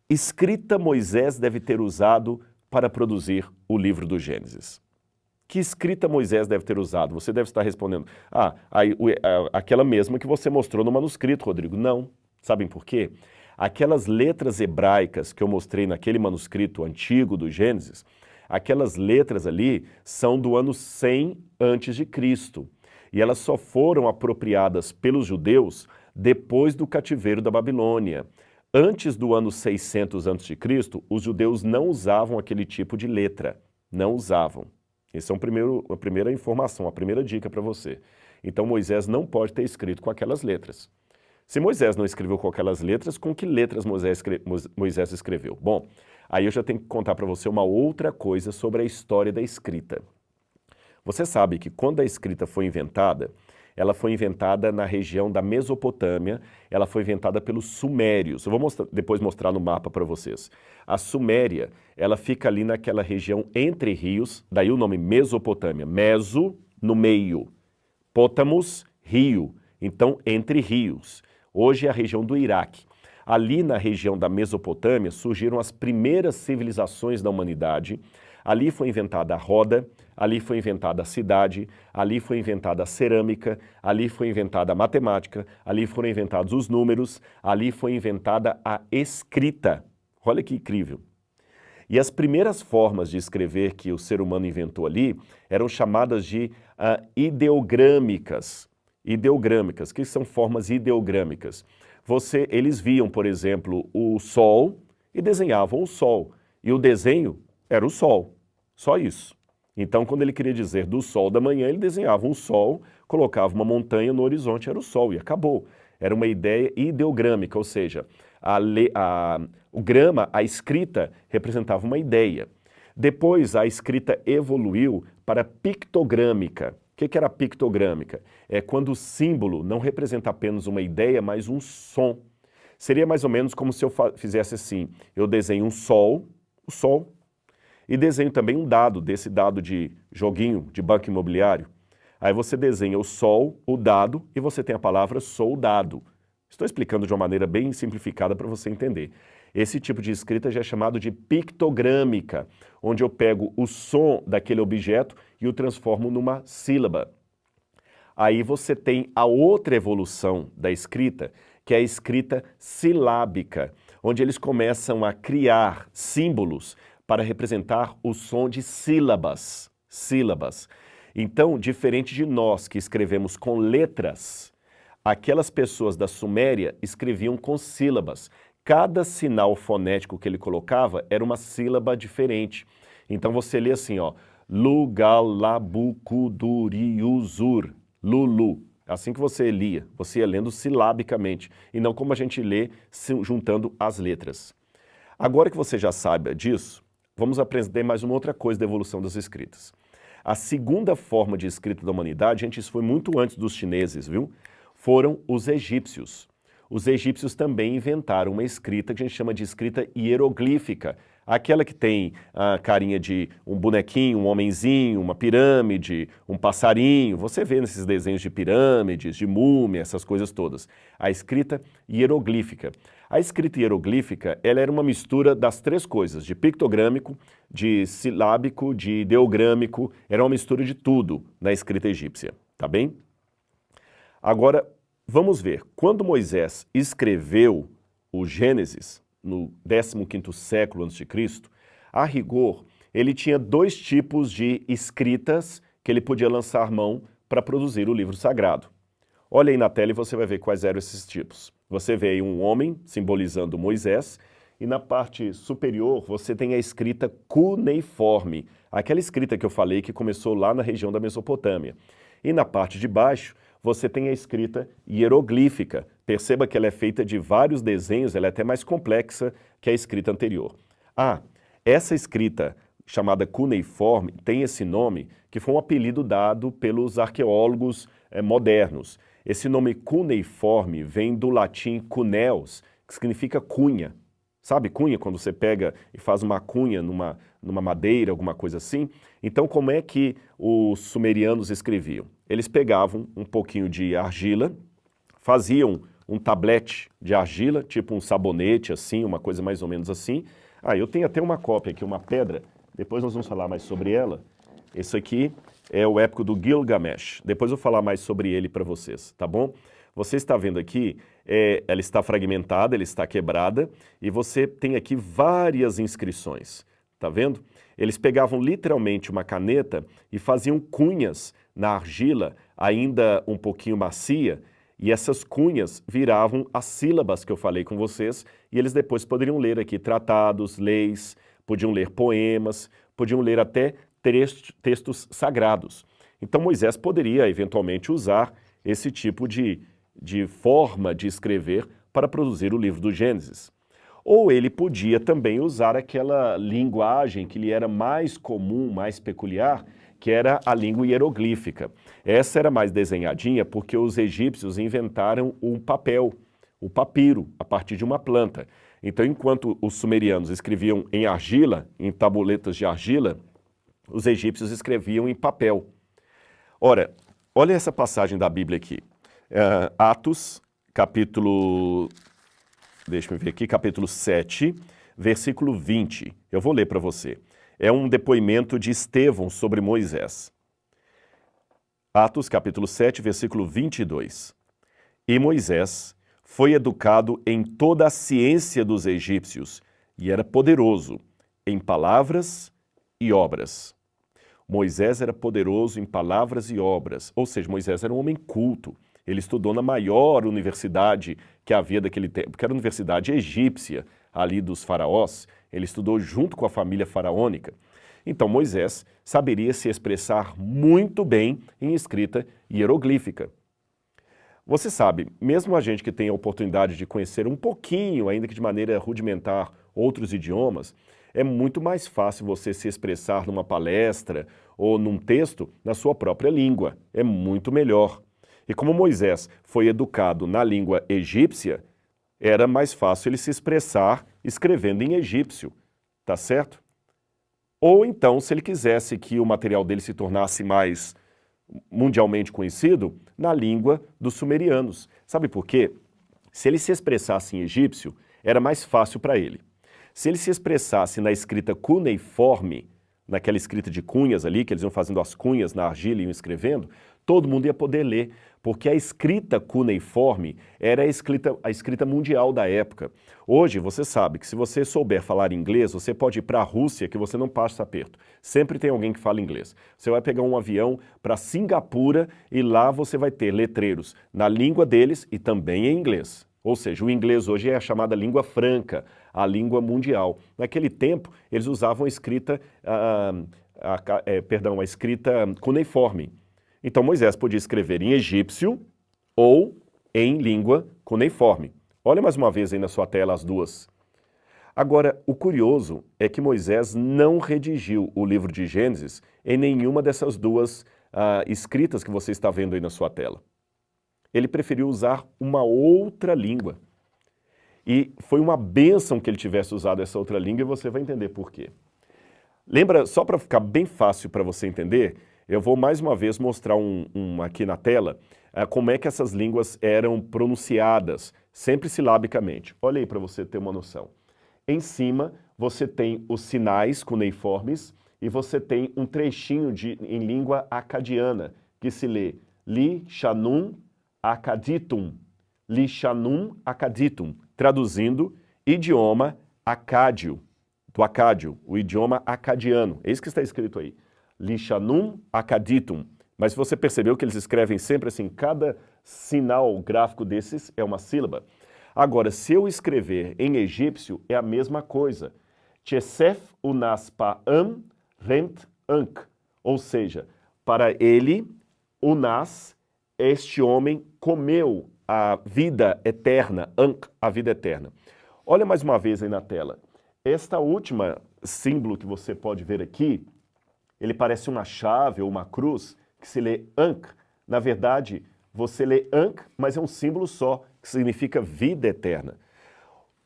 escrita Moisés deve ter usado para produzir o livro do Gênesis? Que escrita Moisés deve ter usado? Você deve estar respondendo, aquela mesma que você mostrou no manuscrito, Rodrigo. Não. Sabem por quê? Aquelas letras hebraicas que eu mostrei naquele manuscrito antigo do Gênesis, aquelas letras ali são do ano 100 a.C. e elas só foram apropriadas pelos judeus depois do cativeiro da Babilônia. Antes do ano 600 a.C., os judeus não usavam aquele tipo de letra, não usavam. Essa é a primeira informação, a primeira dica para você. Então Moisés não pode ter escrito com aquelas letras. Se Moisés não escreveu com aquelas letras, com que letras Moisés escreveu? Bom, aí eu já tenho que contar para você uma outra coisa sobre a história da escrita. Você sabe que quando a escrita foi inventada, ela foi inventada na região da Mesopotâmia, ela foi inventada pelos sumérios. Eu vou depois mostrar no mapa para vocês. A Suméria, ela fica ali naquela região entre rios, daí o nome Mesopotâmia. Meso, no meio. Potamos, rio. Então, entre rios. Hoje é a região do Iraque. Ali na região da Mesopotâmia surgiram as primeiras civilizações da humanidade. Ali foi inventada a roda, ali foi inventada a cidade, ali foi inventada a cerâmica, ali foi inventada a matemática, ali foram inventados os números, ali foi inventada a escrita. Olha que incrível. E as primeiras formas de escrever que o ser humano inventou ali eram chamadas de ideogrâmicas. Ideogrâmicas, que são formas ideogrâmicas. Eles viam, por exemplo, o sol e desenhavam o sol. E o desenho era o sol, só isso. Então, quando ele queria dizer do sol da manhã, ele desenhava um sol, colocava uma montanha no horizonte, era o sol, e acabou. Era uma ideia ideogrâmica, ou seja, o grama, a escrita, representava uma ideia. Depois, a escrita evoluiu para pictogrâmica. O que era pictogrâmica? É quando o símbolo não representa apenas uma ideia, mas um som. Seria mais ou menos como se eu fizesse assim, eu desenho um sol, o sol, E desenho também um dado, desse dado de joguinho de banco imobiliário. Aí você desenha o sol, o dado, e você tem a palavra soldado. Estou explicando de uma maneira bem simplificada para você entender. Esse tipo de escrita já é chamado de pictogrâmica, onde eu pego o som daquele objeto e o transformo numa sílaba. Aí você tem a outra evolução da escrita, que é a escrita silábica, onde eles começam a criar símbolos para representar o som de sílabas. Sílabas. Então, diferente de nós que escrevemos com letras, aquelas pessoas da Suméria escreviam com sílabas. Cada sinal fonético que ele colocava era uma sílaba diferente. Então você lê assim, ó, Lugalabukuduriuzur, Lulu. Assim que você lia, você ia lendo silabicamente, e não como a gente lê juntando as letras. Agora que você já sabe disso, vamos aprender mais uma outra coisa da evolução das escritas. A segunda forma de escrita da humanidade, gente, isso foi muito antes dos chineses, viu? Foram os egípcios. Os egípcios também inventaram uma escrita que a gente chama de escrita hieroglífica, aquela que tem a carinha de um bonequinho, um homenzinho, uma pirâmide, um passarinho. Você vê nesses desenhos de pirâmides, de múmia, essas coisas todas. A escrita hieroglífica. A escrita hieroglífica, ela era uma mistura das três coisas, de pictogrâmico, de silábico, de ideogrâmico, era uma mistura de tudo na escrita egípcia, tá bem? Agora, vamos ver, quando Moisés escreveu o Gênesis, no 15º século a.C., a rigor, ele tinha dois tipos de escritas que ele podia lançar mão para produzir o livro sagrado. Olha aí na tela e você vai ver quais eram esses tipos. Você vê aí um homem simbolizando Moisés, e na parte superior você tem a escrita cuneiforme, aquela escrita que eu falei que começou lá na região da Mesopotâmia. E na parte de baixo você tem a escrita hieroglífica. Perceba que ela é feita de vários desenhos, ela é até mais complexa que a escrita anterior. Essa escrita chamada cuneiforme tem esse nome que foi um apelido dado pelos arqueólogos modernos. Esse nome cuneiforme vem do latim cuneus, que significa cunha. Sabe cunha, quando você pega e faz uma cunha numa madeira, alguma coisa assim? Então, como é que os sumerianos escreviam? Eles pegavam um pouquinho de argila, faziam um tablete de argila, tipo um sabonete, assim, uma coisa mais ou menos assim. Eu tenho até uma cópia aqui, uma pedra, depois nós vamos falar mais sobre ela. Esse aqui é o épico do Gilgamesh. Depois eu vou falar mais sobre ele para vocês, tá bom? Você está vendo aqui, ela está fragmentada, ela está quebrada, e você tem aqui várias inscrições, tá vendo? Eles pegavam literalmente uma caneta e faziam cunhas na argila, ainda um pouquinho macia, e essas cunhas viravam as sílabas que eu falei com vocês, e eles depois poderiam ler aqui tratados, leis, podiam ler poemas, podiam ler até textos sagrados. Então Moisés poderia eventualmente usar esse tipo de forma de escrever para produzir o livro do Gênesis. Ou ele podia também usar aquela linguagem que lhe era mais comum, mais peculiar, que era a língua hieroglífica. Essa era mais desenhadinha porque os egípcios inventaram o papel, o papiro, a partir de uma planta. Então, enquanto os sumerianos escreviam em argila, em tabuletas de argila, os egípcios escreviam em papel. Ora, olha essa passagem da Bíblia aqui. Atos, capítulo 7, versículo 20. Eu vou ler para você. É um depoimento de Estevão sobre Moisés. Atos, capítulo 7, versículo 22. E Moisés foi educado em toda a ciência dos egípcios e era poderoso em palavras e obras. Moisés era poderoso em palavras e obras, ou seja, Moisés era um homem culto. Ele estudou na maior universidade que havia daquele tempo, que era a universidade egípcia, ali dos faraós. Ele estudou junto com a família faraônica. Então Moisés saberia se expressar muito bem em escrita hieroglífica. Você sabe, mesmo a gente que tem a oportunidade de conhecer um pouquinho, ainda que de maneira rudimentar, outros idiomas, é muito mais fácil você se expressar numa palestra ou num texto na sua própria língua. É muito melhor. E como Moisés foi educado na língua egípcia, era mais fácil ele se expressar escrevendo em egípcio, tá certo? Ou então, se ele quisesse que o material dele se tornasse mais mundialmente conhecido, na língua dos sumerianos. Sabe por quê? Se ele se expressasse em egípcio, era mais fácil para ele. Se ele se expressasse na escrita cuneiforme, naquela escrita de cunhas ali, que eles iam fazendo as cunhas na argila e iam escrevendo, todo mundo ia poder ler, porque a escrita cuneiforme era a escrita mundial da época. Hoje, você sabe que se você souber falar inglês, você pode ir para a Rússia que você não passa aperto. Sempre tem alguém que fala inglês. Você vai pegar um avião para Singapura e lá você vai ter letreiros na língua deles e também em inglês. Ou seja, o inglês hoje é a chamada língua franca, a língua mundial. Naquele tempo, eles usavam a escrita, a escrita cuneiforme. Então Moisés podia escrever em egípcio ou em língua cuneiforme. Olha mais uma vez aí na sua tela as duas. Agora, o curioso é que Moisés não redigiu o livro de Gênesis em nenhuma dessas duas escritas que você está vendo aí na sua tela. Ele preferiu usar uma outra língua. E foi uma bênção que ele tivesse usado essa outra língua e você vai entender por quê. Lembra, só para ficar bem fácil para você entender, eu vou mais uma vez mostrar aqui na tela como é que essas línguas eram pronunciadas, sempre silabicamente. Olha aí para você ter uma noção. Em cima você tem os sinais cuneiformes e você tem um trechinho em língua acadiana, que se lê Li Shanum Acaditum. Li Shanum Acaditum, traduzindo idioma acádio, do acádio, o idioma acadiano. É isso que está escrito aí. Li Shanum Acaditum. Mas se você percebeu que eles escrevem sempre assim, cada sinal gráfico desses é uma sílaba. Agora, se eu escrever em egípcio, é a mesma coisa. Chesef unas pa'am rent ank. Ou seja, para ele, unas, este homem comeu a vida eterna, ank, a vida eterna. Olha mais uma vez aí na tela. Esta última símbolo que você pode ver aqui, ele parece uma chave ou uma cruz que se lê Ankh. Na verdade, você lê Ankh, mas é um símbolo só, que significa vida eterna.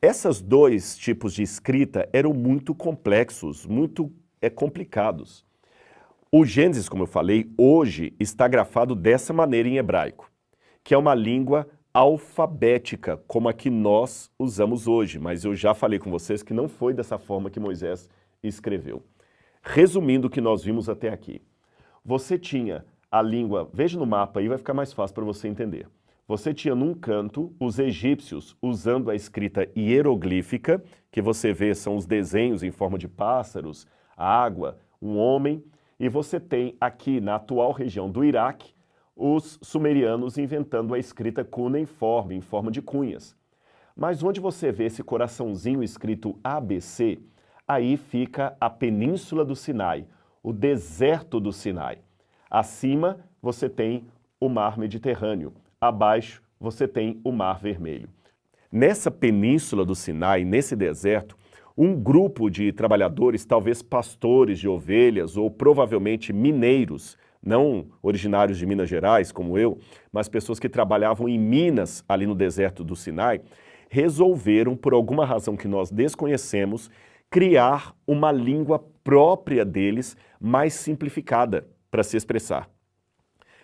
Esses dois tipos de escrita eram muito complexos, muito complicados. O Gênesis, como eu falei, hoje está grafado dessa maneira em hebraico, que é uma língua alfabética, como a que nós usamos hoje, mas eu já falei com vocês que não foi dessa forma que Moisés escreveu. Resumindo o que nós vimos até aqui, você tinha a língua, veja no mapa aí, vai ficar mais fácil para você entender. Você tinha num canto os egípcios usando a escrita hieroglífica, que você vê são os desenhos em forma de pássaros, água, um homem, e você tem aqui na atual região do Iraque, os sumerianos inventando a escrita cuneiforme, em forma de cunhas. Mas onde você vê esse coraçãozinho escrito ABC, aí fica a Península do Sinai, o deserto do Sinai. Acima você tem o Mar Mediterrâneo, abaixo você tem o Mar Vermelho. Nessa Península do Sinai, nesse deserto, um grupo de trabalhadores, talvez pastores de ovelhas ou provavelmente mineiros, não originários de Minas Gerais, como eu, mas pessoas que trabalhavam em minas ali no deserto do Sinai, resolveram, por alguma razão que nós desconhecemos, criar uma língua própria deles, mais simplificada para se expressar.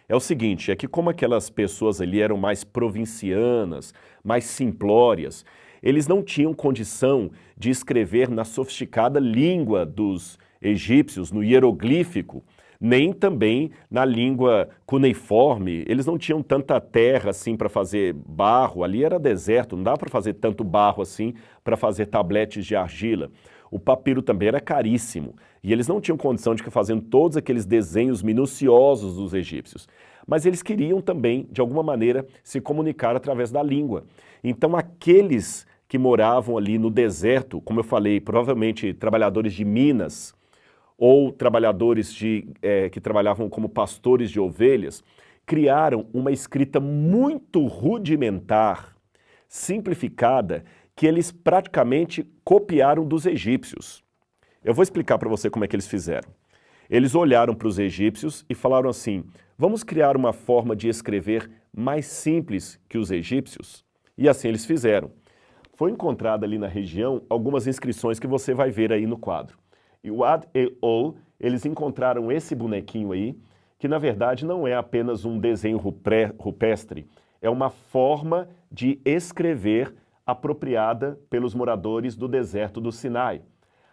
É o seguinte, é que como aquelas pessoas ali eram mais provincianas, mais simplórias, eles não tinham condição de escrever na sofisticada língua dos egípcios, no hieroglífico, nem também na língua cuneiforme. Eles não tinham tanta terra assim para fazer barro, ali era deserto, não dá para fazer tanto barro assim para fazer tabletes de argila. O papiro também era caríssimo e eles não tinham condição de ficar fazendo todos aqueles desenhos minuciosos dos egípcios. Mas eles queriam também, de alguma maneira, se comunicar através da língua. Então aqueles que moravam ali no deserto, como eu falei, provavelmente trabalhadores de minas, ou trabalhadores que trabalhavam como pastores de ovelhas, criaram uma escrita muito rudimentar, simplificada, que eles praticamente copiaram dos egípcios. Eu vou explicar para você como é que eles fizeram. Eles olharam para os egípcios e falaram assim, vamos criar uma forma de escrever mais simples que os egípcios? E assim eles fizeram. Foi encontrada ali na região algumas inscrições que você vai ver aí no quadro. Wad e Ol, eles encontraram esse bonequinho aí, que na verdade não é apenas um desenho rupestre, é uma forma de escrever apropriada pelos moradores do deserto do Sinai.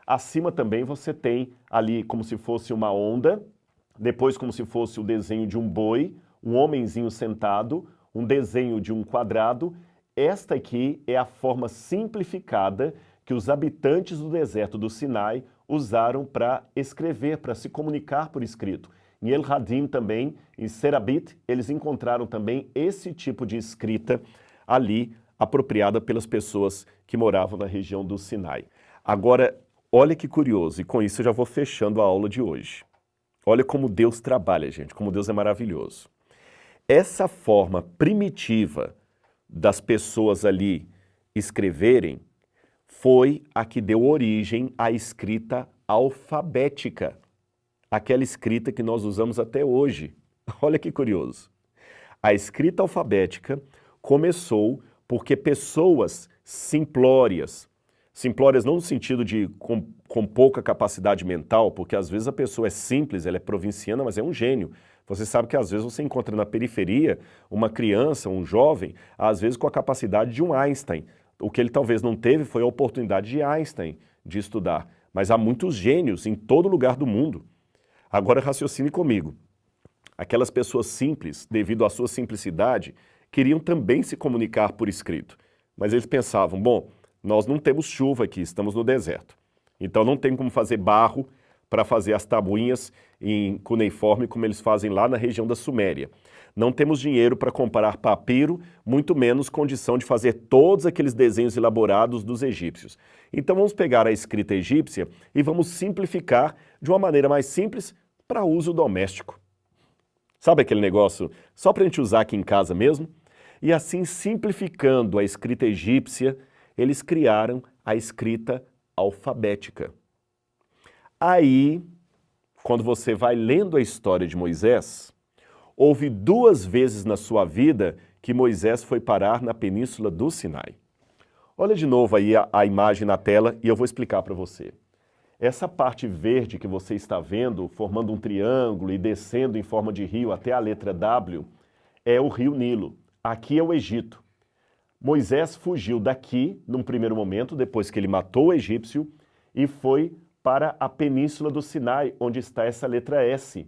Acima também você tem ali como se fosse uma onda, depois como se fosse o desenho de um boi, um homenzinho sentado, um desenho de um quadrado. Esta aqui é a forma simplificada que os habitantes do deserto do Sinai usaram para escrever, para se comunicar por escrito. Em El Hadim também, em Serabit, eles encontraram também esse tipo de escrita ali, apropriada pelas pessoas que moravam na região do Sinai. Agora, olha que curioso, e com isso eu já vou fechando a aula de hoje. Olha como Deus trabalha, gente, como Deus é maravilhoso. Essa forma primitiva das pessoas ali escreverem foi a que deu origem à escrita alfabética. Aquela escrita que nós usamos até hoje. Olha que curioso. A escrita alfabética começou porque pessoas simplórias não no sentido de com pouca capacidade mental, porque às vezes a pessoa é simples, ela é provinciana, mas é um gênio. Você sabe que às vezes você encontra na periferia uma criança, um jovem, às vezes com a capacidade de um Einstein. O que ele talvez não teve foi a oportunidade de Einstein de estudar. Mas há muitos gênios em todo lugar do mundo. Agora raciocine comigo. Aquelas pessoas simples, devido à sua simplicidade, queriam também se comunicar por escrito. Mas eles pensavam, bom, nós não temos chuva aqui, estamos no deserto. Então não tem como fazer barro para fazer as tabuinhas em cuneiforme como eles fazem lá na região da Suméria. Não temos dinheiro para comprar papiro, muito menos condição de fazer todos aqueles desenhos elaborados dos egípcios. Então vamos pegar a escrita egípcia e vamos simplificar de uma maneira mais simples para uso doméstico. Sabe aquele negócio só para a gente usar aqui em casa mesmo? E assim, simplificando a escrita egípcia, eles criaram a escrita alfabética. Aí, quando você vai lendo a história de Moisés, houve 2 vezes na sua vida que Moisés foi parar na península do Sinai. Olha de novo aí a imagem na tela e eu vou explicar para você. Essa parte verde que você está vendo, formando um triângulo e descendo em forma de rio até a letra W, é o rio Nilo. Aqui é o Egito. Moisés fugiu daqui, num primeiro momento, depois que ele matou o egípcio, e foi para a península do Sinai, onde está essa letra S.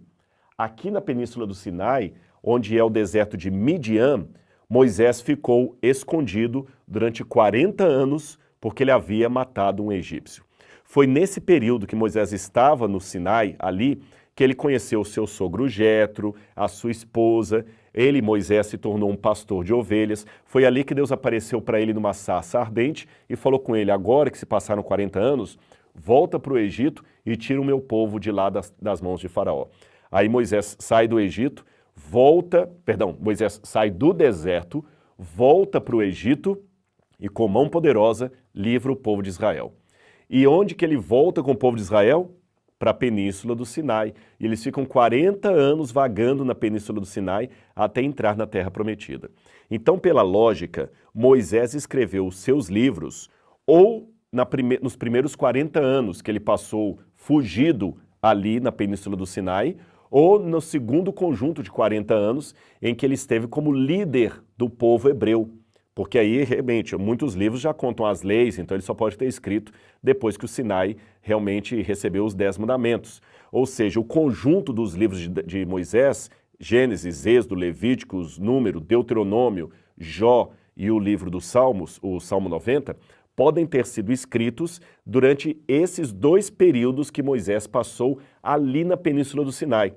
Aqui na península do Sinai, onde é o deserto de Midian, Moisés ficou escondido durante 40 anos porque ele havia matado um egípcio. Foi nesse período que Moisés estava no Sinai, ali, que ele conheceu o seu sogro Jetro, a sua esposa. Ele, Moisés, se tornou um pastor de ovelhas. Foi ali que Deus apareceu para ele numa sarça ardente e falou com ele, agora que se passaram 40 anos, volta para o Egito e tira o meu povo de lá das mãos de Faraó. Aí Moisés sai do Egito, Moisés sai do deserto, volta para o Egito e com mão poderosa livra o povo de Israel. E onde que ele volta com o povo de Israel? Para a península do Sinai. E eles ficam 40 anos vagando na península do Sinai até entrar na Terra Prometida. Então, pela lógica, Moisés escreveu os seus livros ou nos primeiros 40 anos que ele passou fugido ali na península do Sinai, ou no segundo conjunto de 40 anos em que ele esteve como líder do povo hebreu. Porque aí, realmente, muitos livros já contam as leis, então ele só pode ter escrito depois que o Sinai realmente recebeu os 10 mandamentos. Ou seja, o conjunto dos livros de Moisés, Gênesis, Êxodo, Levíticos, Número, Deuteronômio, Jó e o livro dos Salmos, o Salmo 90, podem ter sido escritos durante esses 2 períodos que Moisés passou ali na Península do Sinai.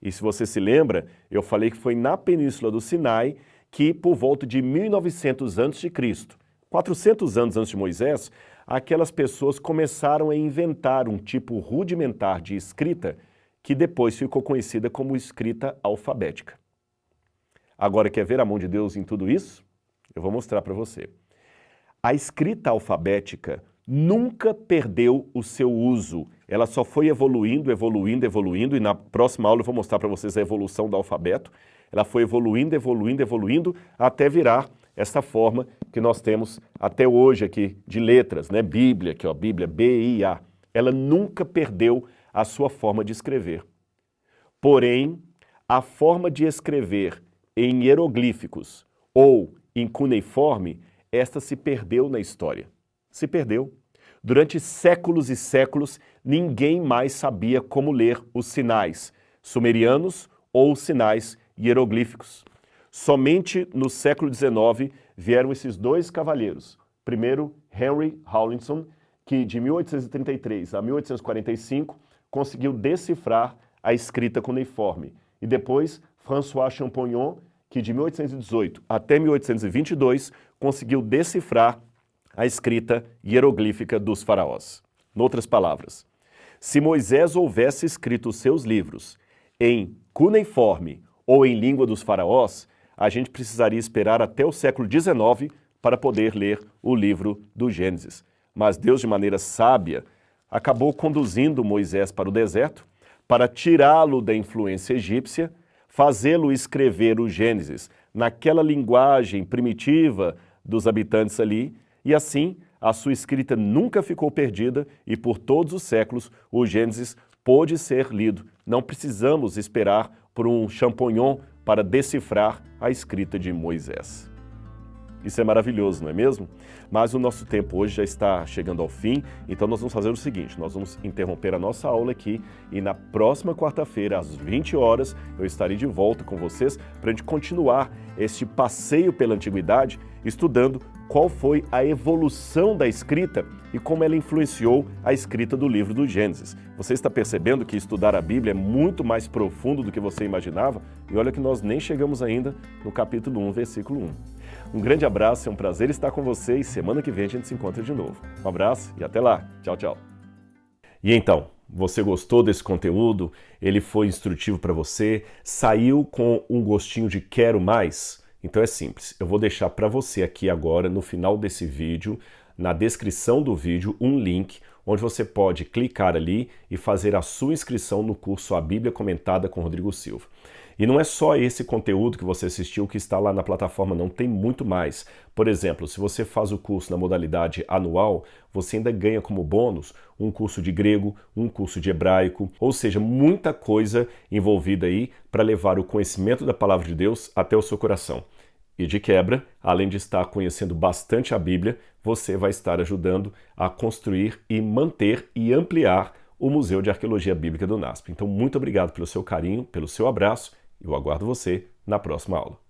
E se você se lembra, eu falei que foi na Península do Sinai que por volta de 1900 a.C., 400 anos antes de Moisés, aquelas pessoas começaram a inventar um tipo rudimentar de escrita que depois ficou conhecida como escrita alfabética. Agora, quer ver a mão de Deus em tudo isso? Eu vou mostrar para você. A escrita alfabética nunca perdeu o seu uso. Ela só foi evoluindo, e na próxima aula eu vou mostrar para vocês a evolução do alfabeto. Ela foi evoluindo, até virar essa forma que nós temos até hoje aqui de letras, né? Bíblia, aqui ó, Bíblia, B-I-A. ela nunca perdeu a sua forma de escrever. Porém, a forma de escrever em hieroglíficos ou em cuneiforme, esta se perdeu na história. Se perdeu. Durante séculos e séculos, ninguém mais sabia como ler os sinais sumerianos ou os sinais hieroglíficos. Somente no século XIX vieram esses dois cavalheiros. Primeiro, Henry Rawlinson, que de 1833 a 1845 conseguiu decifrar a escrita cuneiforme. E depois, François Champollion, que de 1818 até 1822 conseguiu decifrar a escrita hieroglífica dos faraós. Em outras palavras, se Moisés houvesse escrito os seus livros em cuneiforme ou em língua dos faraós, a gente precisaria esperar até o século XIX para poder ler o livro do Gênesis. Mas Deus, de maneira sábia, acabou conduzindo Moisés para o deserto para tirá-lo da influência egípcia, fazê-lo escrever o Gênesis naquela linguagem primitiva dos habitantes ali, e assim a sua escrita nunca ficou perdida e por todos os séculos o Gênesis pôde ser lido. Não precisamos esperar por um Champollion para decifrar a escrita de Moisés. Isso é maravilhoso, não é mesmo? Mas o nosso tempo hoje já está chegando ao fim, então nós vamos fazer o seguinte, nós vamos interromper a nossa aula aqui e na próxima quarta-feira, às 20 horas, eu estarei de volta com vocês para a gente continuar este passeio pela antiguidade, estudando qual foi a evolução da escrita e como ela influenciou a escrita do livro do Gênesis. Você está percebendo que estudar a Bíblia é muito mais profundo do que você imaginava? E olha que nós nem chegamos ainda no capítulo 1, versículo 1. Um grande abraço, é um prazer estar com você e semana que vem a gente se encontra de novo. Um abraço e até lá. Tchau, tchau. E então, você gostou desse conteúdo? Ele foi instrutivo para você? Saiu com um gostinho de quero mais? Então é simples, eu vou deixar para você aqui agora, no final desse vídeo, na descrição do vídeo, um link onde você pode clicar ali e fazer a sua inscrição no curso A Bíblia Comentada com Rodrigo Silva. E não é só esse conteúdo que você assistiu que está lá na plataforma, não, tem muito mais. Por exemplo, se você faz o curso na modalidade anual, você ainda ganha como bônus um curso de grego, um curso de hebraico, ou seja, muita coisa envolvida aí para levar o conhecimento da palavra de Deus até o seu coração. E de quebra, além de estar conhecendo bastante a Bíblia, você vai estar ajudando a construir e manter e ampliar o Museu de Arqueologia Bíblica do NASP. Então, muito obrigado pelo seu carinho, pelo seu abraço. Eu aguardo você na próxima aula.